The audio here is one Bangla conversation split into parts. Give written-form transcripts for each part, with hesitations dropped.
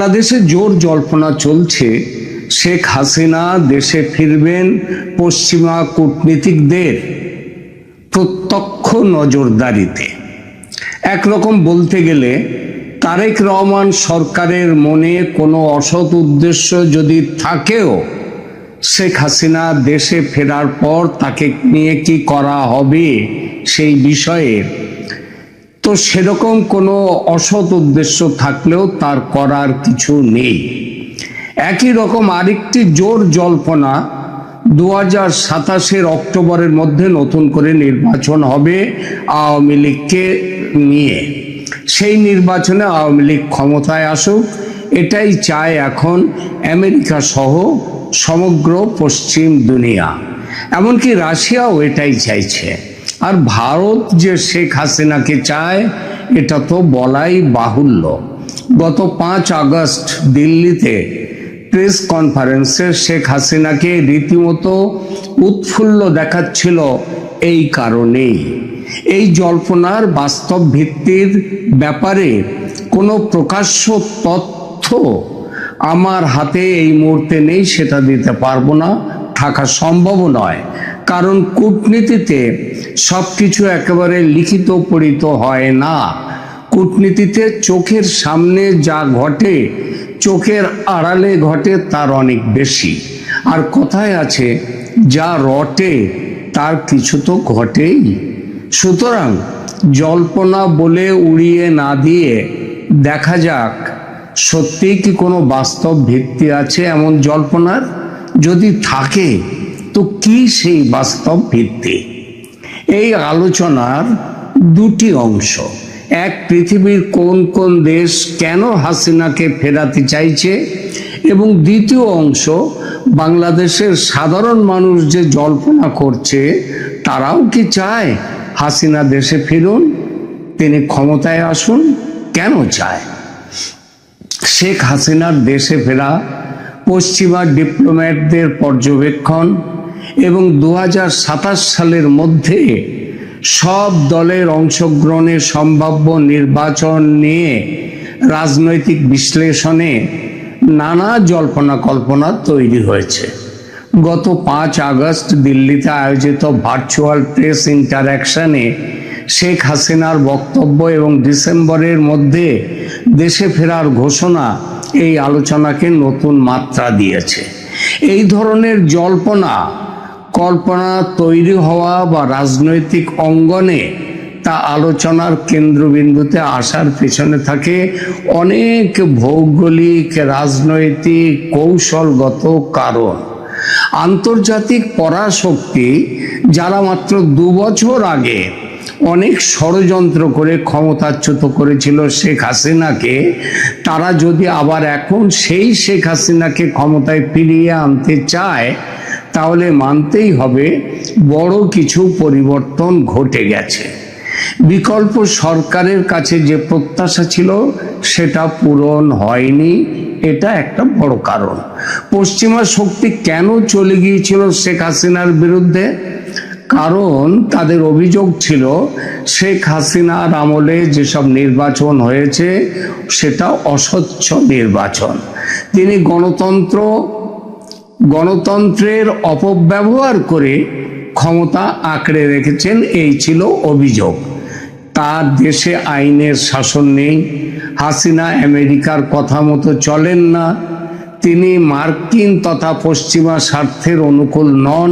বাংলাদেশে জোর জল্পনা চলছে শেখ হাসিনা দেশে ফিরবেন পশ্চিমা কূটনীতিকদের প্রত্যক্ষ নজরদারিতে। একরকম বলতে গেলে তারেক রহমান সরকারের মনে কোনো অসৎ উদ্দেশ্য যদি থাকেও শেখ হাসিনা দেশে ফেরার পর তাকে নিয়ে কি করা হবে সেই বিষয়ে তো সেরকম কোনো অসৎ উদ্দেশ্য থাকলেও তার করার কিছু নেই। একই রকম আরেকটি জোর জল্পনা 2027 অক্টোবরের মধ্যে নতুন করে নির্বাচন হবে আওয়ামী লীগকে নিয়ে। সেই নির্বাচনে আওয়ামী লীগ ক্ষমতায় আসুক, এটাই চায় এখন আমেরিকা সহ সমগ্র পশ্চিম দুনিয়া, এমনকি রাশিয়াও এটাই চাইছে। আর ভারত যে শেখ হাসিনাকে চায় এটা তো বলাই বাহুল্য। গত 5 আগস্ট দিল্লিতে প্রেস কনফারেন্সে শেখ হাসিনাকে রীতিমতো উৎফুল্ল দেখাচ্ছিল এই কারণেই। এই জল্পনার বাস্তব ভিত্তির ব্যাপারে কোনো প্রকাশ্য তথ্য আমার হাতে এই মুহূর্তে নেই, সেটা দিতে পারবো না, থাকা সম্ভব নয়। কারণ কূটনীতিতে সব কিছু একেবারে লিখিত পড়িত হয় না। কূটনীতিতে চোখের সামনে যা ঘটে চোখের আড়ালে ঘটে তার অনেক বেশি। আর কথায় আছে যা রটে তার কিছু তো ঘটেই। সুতরাং জল্পনা বলে উড়িয়ে না দিয়ে দেখা যাক সত্যি কি কোনো বাস্তব ভিত্তি আছে এমন জল্পনার। যদি থাকে তো কি সেই বাস্তব ভিত্তি? এই আলোচনার দুটি অংশ। এক, পৃথিবীর কোন কোন দেশ কেন হাসিনাকে ফেরাতে চাইছে, এবং দ্বিতীয় অংশ, বাংলাদেশের সাধারণ মানুষ যে জল্পনা করছে তারাও কি চায় হাসিনা দেশে ফিরুন, তিনি ক্ষমতায় আসুন? কেন চায়? শেখ হাসিনার দেশে ফেরা, পশ্চিমা ডিপ্লোম্যাটদের পর্যবেক্ষণ এবং 2027 সালের মধ্যে সব দলের অংশগ্রহণে সম্ভাব্য নির্বাচন নিয়ে রাজনৈতিক বিশ্লেষণে নানা জল্পনা কল্পনা তৈরি হয়েছে। গত 5 আগস্ট দিল্লিতে আয়োজিত ভার্চুয়াল প্রেস ইন্টারঅ্যাকশনে শেখ হাসিনার বক্তব্য এবং ডিসেম্বরের মধ্যে দেশে ফেরার ঘোষণা এই আলোচনাকে নতুন মাত্রা দিয়েছে। এই ধরনের জল্পনা কল্পনা তৈরি হওয়া বা রাজনৈতিক অঙ্গনে তা আলোচনার কেন্দ্রবিন্দুতে আসার পেছনে থাকে অনেক ভৌগোলিক, রাজনৈতিক, কৌশলগত কারণ। আন্তর্জাতিক পরাশক্তি যারা মাত্র 2 বছর আগে অনেক ষড়যন্ত্র করে ক্ষমতাচ্যুত করেছিল শেখ হাসিনাকে, তারা যদি আবার এখন সেই শেখ হাসিনাকে ক্ষমতায় ফিরিয়ে আনতে চায় তাহলে মানতেই হবে বড় কিছু পরিবর্তন ঘটে গেছে। বিকল্প সরকারের কাছে যে প্রত্যাশা ছিল সেটা পূরণ হয়নি, এটা একটা বড় কারণ। পশ্চিমা শক্তি কেন চলে গিয়েছিল শেখ হাসিনার বিরুদ্ধে? কারণ তাদের অভিযোগ ছিল শেখ হাসিনার আমলে যেসব নির্বাচন হয়েছে সেটা অস্বচ্ছ নির্বাচন। তিনি গণতন্ত্রের অপব্যবহার করে ক্ষমতা আঁকড়ে রেখেছেন, এই ছিল অভিযোগ। তার দেশে আইনের শাসন নেই, হাসিনা আমেরিকার কথা মতো চলেন না, তিনি মার্কিন তথা পশ্চিমা স্বার্থের অনুকূল নন।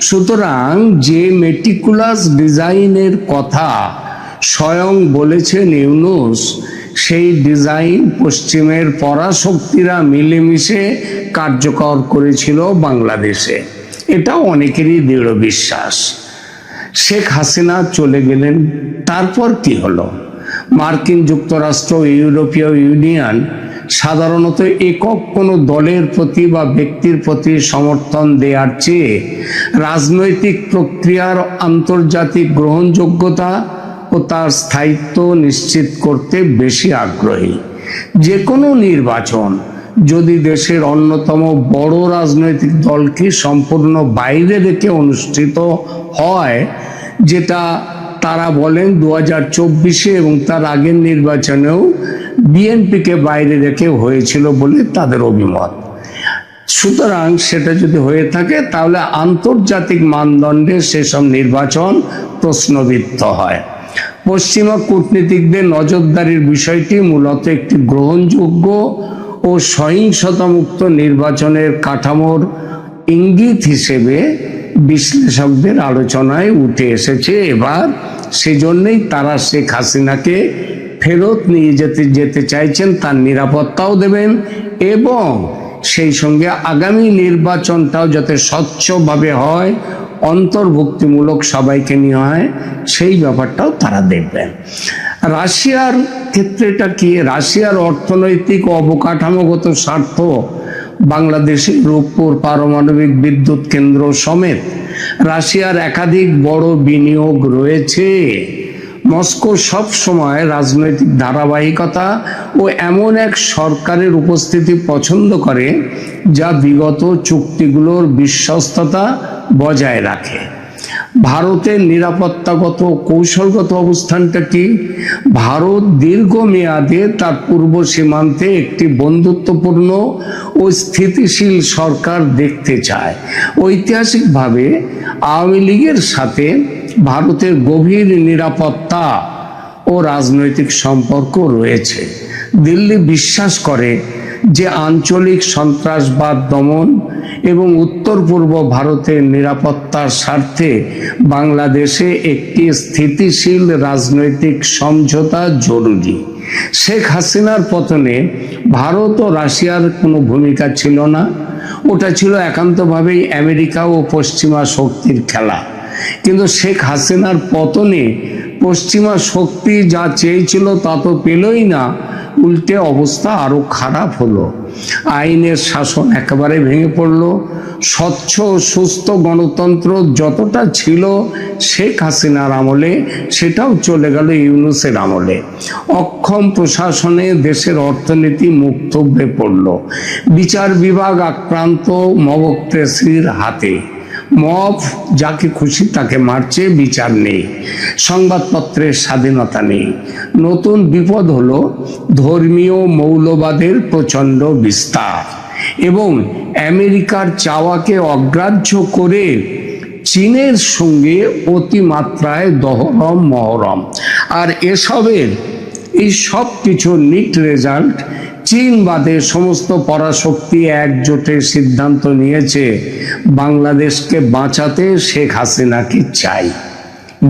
সুতরাং যে মেটিকুলাস ডিজাইনের কথা স্বয়ং বলেছেন ইউনূস, সেই ডিজাইন পশ্চিমের পরাশক্তিরা মিলেমিশে কার্যকর করেছিল বাংলাদেশে, এটা অনেকেরই দৃঢ় বিশ্বাস। শেখ হাসিনা চলে গেলেন, তারপর কি হলো? মার্কিন যুক্তরাষ্ট্র, ইউরোপীয় ইউনিয়ন সাধারণত একক কোনো দলের প্রতি বা ব্যক্তির প্রতি সমর্থন দেওয়ার চেয়ে রাজনৈতিক প্রক্রিয়ার আন্তর্জাতিক গ্রহণযোগ্যতা ও তার স্থায়িত্ব নিশ্চিত করতে বেশি আগ্রহী। যে কোনো নির্বাচন যদি দেশের অন্যতম বড় রাজনৈতিক দলকে সম্পূর্ণ বাইরে রেখে অনুষ্ঠিত হয়, যেটা তারা বলেন 2024 এবং তার আগের নির্বাচনেও বিএনপিকে বাইরে রেখে হয়েছিল বলে তাদের অভিমত। সুতরাং সেটা যদি হয়ে থাকে তাহলে আন্তর্জাতিক মানদণ্ডে সেসব নির্বাচন প্রশ্নবিদ্ধ হয়। পশ্চিমা কূটনীতিকদের নজরদারির বিষয়টি মূলত একটি গ্রহণযোগ্য ও সহিংসতামুক্ত নির্বাচনের কাঠামোর ইঙ্গিত হিসেবে বিশ্লেষকদের আলোচনায় উঠে এসেছে। এবার সেজন্যই তারা শেখ হাসিনাকে ফেরত নিয়ে যেতে চাইছেন, তার নিরাপত্তাও দেবেন এবং সেই সঙ্গে আগামী নির্বাচনটাও যাতে স্বচ্ছভাবে হয়, অন্তর্ভুক্তিমূলক সবাইকে নিয়ে হয়, সেই ব্যাপারটাও তারা দেখবেন। রাশিয়ার ক্ষেত্রেটা কি? রাশিয়ার অর্থনৈতিক ও অবকাঠামোগত স্বার্থ বাংলাদেশের রূপপুর পারমাণবিক বিদ্যুৎ কেন্দ্র সমেত রাশিয়ার একাধিক বড় বিনিয়োগ রয়েছে। মস্কো সব সময় রাজনৈতিক ধারাবাহিকতা ও এমন এক সরকারের উপস্থিতি পছন্দ করে যা বিগত চুক্তিগুলোর বিশ্বস্ততা বজায় রাখে। ভারতের নিরাপত্তাগত কৌশলগত অবস্থানটা কি? ভারত দীর্ঘমেয়াদে তার পূর্ব সীমান্তে একটি বন্ধুত্বপূর্ণ ও স্থিতিশীল সরকার দেখতে চায়। ঐতিহাসিকভাবে আওয়ামী লীগের সাথে ভারতের গভীর নিরাপত্তা ও রাজনৈতিক সম্পর্ক রয়েছে। দিল্লি বিশ্বাস করে যে আঞ্চলিক সন্ত্রাসবাদ দমন এবং উত্তর পূর্ব ভারতের নিরাপত্তার স্বার্থে বাংলাদেশে একটি স্থিতিশীল রাজনৈতিক সমঝোতা জরুরি। শেখ হাসিনার পতনে ভারত ও রাশিয়ার কোনো ভূমিকা ছিল না, ওটা ছিল একান্তভাবেই আমেরিকা ও পশ্চিমা শক্তির খেলা। কিন্তু শেখ হাসিনার পতনে পশ্চিমা শক্তি যা চেয়েছিল তা তো পেলই না, উল্টে অবস্থা আরো খারাপ হলো। আইনের শাসন একেবারে ভেঙে পড়লো। স্বচ্ছ সুস্থ গণতন্ত্র যতটা ছিল শেখ হাসিনার আমলে, সেটাও চলে গেল ইউনূসের আমলে। অক্ষম প্রশাসনে দেশের অর্থনীতি মুখ থুবড়ে পড়ল। বিচার বিভাগ আক্রান্ত মবক্রেসির হাতে। মব যাকে খুশি তাকে মারছে, বিচার নেই, সংবাদপত্রের স্বাধীনতা নেই। নতুন বিপদ হলো ধর্মীয় মৌলবাদের প্রচণ্ড বিস্তার এবং আমেরিকার চাওয়াকে অগ্রাহ্য করে চীনের সঙ্গে অতিমাত্রায় দহরম মহরম। আর এসবের এই সব কিছুর নিট রেজাল্ট, চীন বাদে সমস্ত পরাশক্তি একজোটে সিদ্ধান্ত নিয়েছে বাংলাদেশকে বাঁচাতে শেখ হাসিনাকে চাই।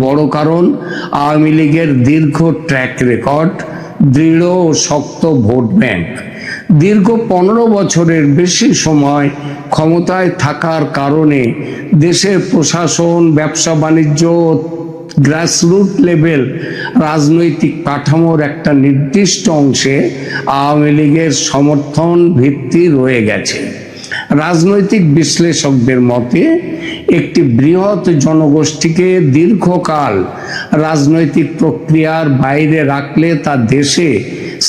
বড় কারণ আওয়ামী লীগের দীর্ঘ ট্র্যাক রেকর্ড, দৃঢ় ও শক্ত ভোট ব্যাংক। দীর্ঘ 15 বছরের বেশি সময় ক্ষমতায় থাকার কারণে দেশের প্রশাসন, ব্যবসা বাণিজ্য, গ্রাসরুট লেভেল রাজনৈতিক কাঠামোর একটা নির্দিষ্ট অংশে আওয়ামী লীগের সমর্থন ভিত্তি রয়ে গেছে। রাজনৈতিক বিশ্লেষকদের মতে একটি বৃহৎ জনগোষ্ঠীকে দীর্ঘকাল রাজনৈতিক প্রক্রিয়ার বাইরে রাখলে তা দেশে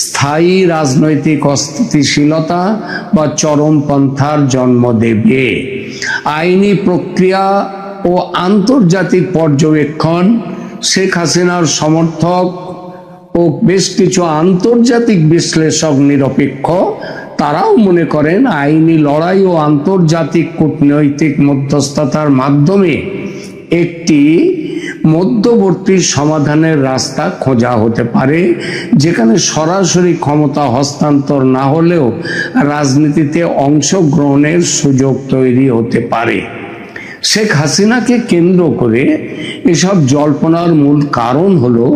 স্থায়ী রাজনৈতিক অস্থিতিশীলতা বা চরমপন্থার জন্ম দেবে। আইনি প্রক্রিয়া ও আন্তর্জাতিক পর্যবেক্ষণ, শেখ হাসিনার সমর্থক ও বেশ কিছু আন্তর্জাতিক বিশ্লেষক নিরপেক্ষ, তারাও মনে করেন আইনি লড়াই ও আন্তর্জাতিক কূটনৈতিক মধ্যস্থতার মাধ্যমে একটি মধ্যবর্তী সমাধানের রাস্তা খোঁজা হতে পারে, যেখানে সরাসরি ক্ষমতা হস্তান্তর না হলেও রাজনীতিতে অংশগ্রহণের সুযোগ তৈরি হতে পারে। শেখ হাসিনাকে কেন্দ্র করে এসব জল্পনার মূল কারণ হলো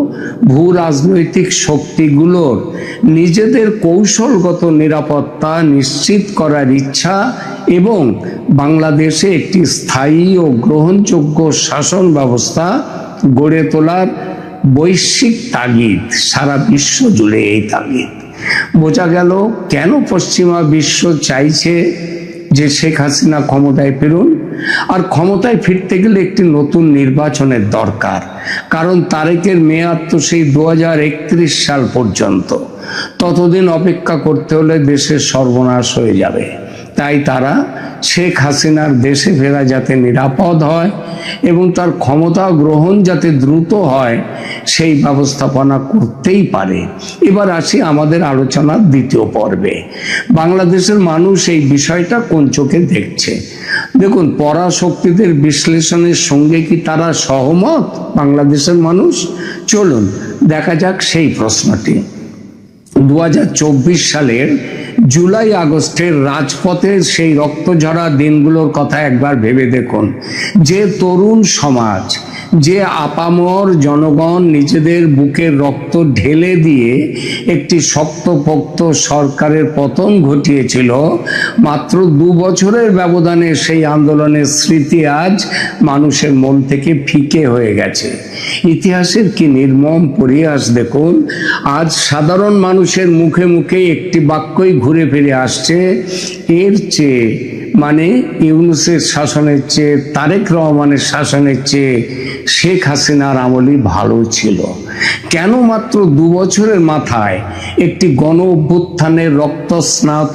ভূ রাজনৈতিক শক্তিগুলোর নিজেদের কৌশলগত নিরাপত্তা নিশ্চিত করার ইচ্ছা এবং বাংলাদেশে একটি স্থায়ী ও গ্রহণযোগ্য শাসন ব্যবস্থা গড়ে তোলার বৈশ্বিক তাগিদ। সারা বিশ্ব জুড়ে এই তাগিদ। বোঝা গেল কেন পশ্চিমা বিশ্ব চাইছে যে শেখ হাসিনা ক্ষমতায় ফিরুন। আর ক্ষমতায় ফিরতে গেলে একটি নতুন নির্বাচনের দরকার, কারণ তারেকের মেয়াদ তো সেই 2031 সাল পর্যন্ত। ততদিন অপেক্ষা করতে হলে দেশের সর্বনাশ হয়ে যাবে। তাই তারা শেখ হাসিনার দেশে ফেরা যাতে নিরাপদ হয় এবং তার ক্ষমতা গ্রহণ যাতে দ্রুত হয় সেই ব্যবস্থাপনা করতেই পারে। এবার আসি আমাদের আলোচনার দ্বিতীয় পর্বে। বাংলাদেশের মানুষ এই বিষয়টা কোন চোখে দেখছে? দেখুন, পরাশক্তিদের বিশ্লেষণের সঙ্গে কি তারা সহমত বাংলাদেশের মানুষ? চলুন দেখা যাক সেই প্রশ্নটি। 2024 সালের জুলাই আগস্টের রাজপথের সেই রক্তঝরা দিনগুলোর কথা একবার ভেবে দেখুন। যে তরুণ সমাজ, যে আপামর জনগণ নিজেদের বুকের রক্ত ঢেলে দিয়ে একটি শক্তপোক্ত সরকারের পতন ঘটিয়েছিল, মাত্র 2 বছরের ব্যবধানে সেই আন্দোলনের স্মৃতি আজ মানুষের মন থেকে ফিকে হয়ে গেছে। ইতিহাসের কি নির্মম পরিহাস দেখুন। আজ সাধারণ মানুষের মুখে মুখে একটি বাক্যই ঘুরে ফিরে আসছে, এর চেয়ে মানে ইউনূসের শাসনের চেয়ে, তারেক রহমানের শাসনের চেয়ে শেখ হাসিনার আমলই ভালো ছিল। কেন মাত্র 2 বছরের মাথায় একটি গণ অভ্যুত্থানের রক্তস্নাত